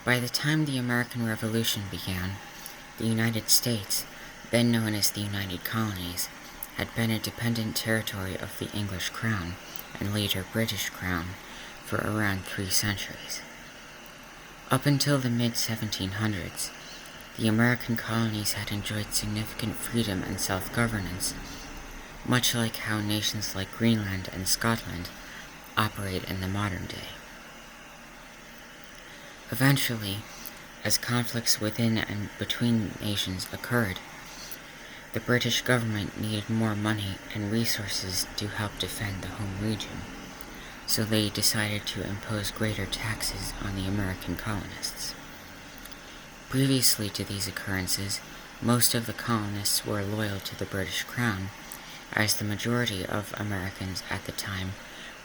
By the time the American Revolution began, the United States, then known as the United Colonies, had been a dependent territory of the English Crown, and later British Crown, for around 3 centuries. Up until the mid-1700s, the American colonies had enjoyed significant freedom and self-governance, much like how nations like Greenland and Scotland operate in the modern day. Eventually, as conflicts within and between nations occurred, the British government needed more money and resources to help defend the home region, so they decided to impose greater taxes on the American colonists. Previously to these occurrences, most of the colonists were loyal to the British Crown, as the majority of Americans at the time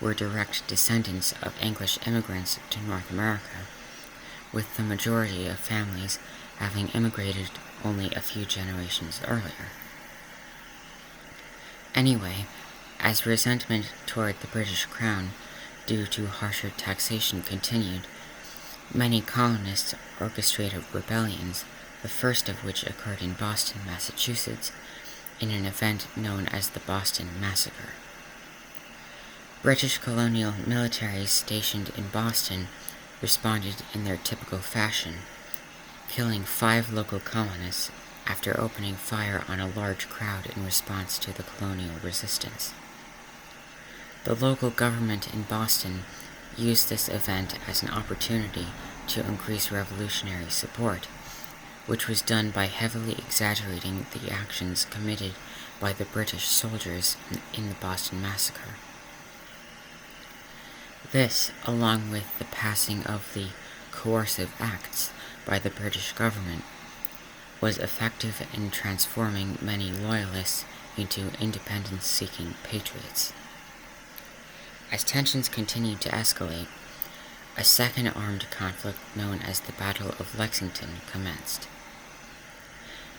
were direct descendants of English immigrants to North America, with the majority of families having immigrated only a few generations earlier. Anyway, as resentment toward the British Crown due to harsher taxation continued, many colonists orchestrated rebellions, the first of which occurred in Boston, Massachusetts, in an event known as the Boston Massacre. British colonial militaries stationed in Boston responded in their typical fashion, killing 5 local colonists after opening fire on a large crowd in response to the colonial resistance. The local government in Boston used this event as an opportunity to increase revolutionary support, which was done by heavily exaggerating the actions committed by the British soldiers in the Boston Massacre. This, along with the passing of the coercive acts by the British government, was effective in transforming many loyalists into independence-seeking patriots. As tensions continued to escalate, a second armed conflict known as the Battle of Lexington commenced.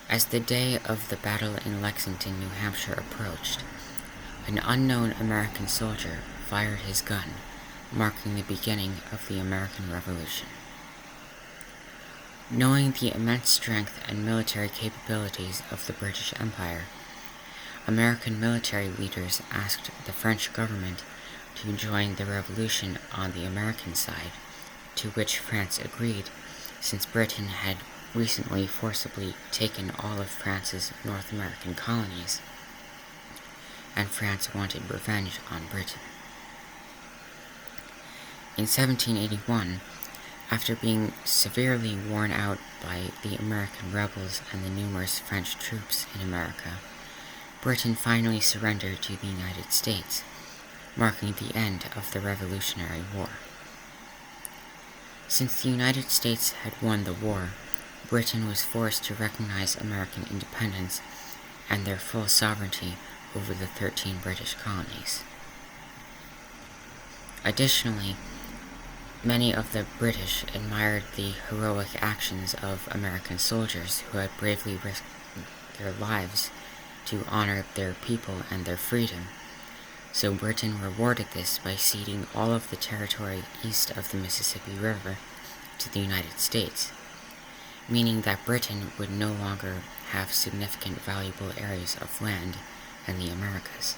As the day of the battle in Lexington, New Hampshire approached, an unknown American soldier fired his gun, marking the beginning of the American Revolution. Knowing the immense strength and military capabilities of the British Empire, American military leaders asked the French government to join the revolution on the American side, to which France agreed, since Britain had recently forcibly taken all of France's North American colonies, and France wanted revenge on Britain. In 1781, after being severely worn out by the American rebels and the numerous French troops in America, Britain finally surrendered to the United States, marking the end of the Revolutionary War. Since the United States had won the war, Britain was forced to recognize American independence and their full sovereignty over the 13 British colonies. Additionally, many of the British admired the heroic actions of American soldiers who had bravely risked their lives to honor their people and their freedom, so Britain rewarded this by ceding all of the territory east of the Mississippi River to the United States, meaning that Britain would no longer have significant valuable areas of land in the Americas.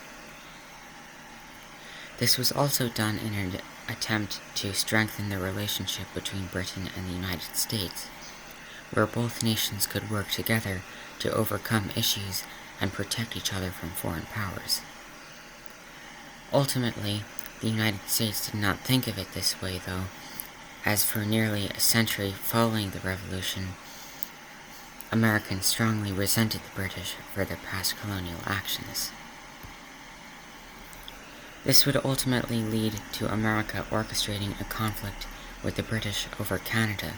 This was also done in an attempt to strengthen the relationship between Britain and the United States, where both nations could work together to overcome issues and protect each other from foreign powers. Ultimately, the United States did not think of it this way, though, as for nearly a century following the Revolution, Americans strongly resented the British for their past colonial actions. This would ultimately lead to America orchestrating a conflict with the British over Canada,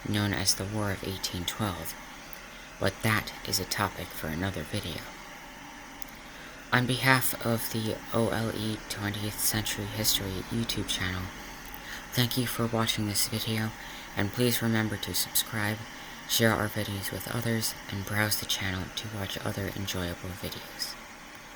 known as the War of 1812, but that is a topic for another video. On behalf of the OLE 20th Century History YouTube channel, thank you for watching this video, and please remember to subscribe, share our videos with others, and browse the channel to watch other enjoyable videos.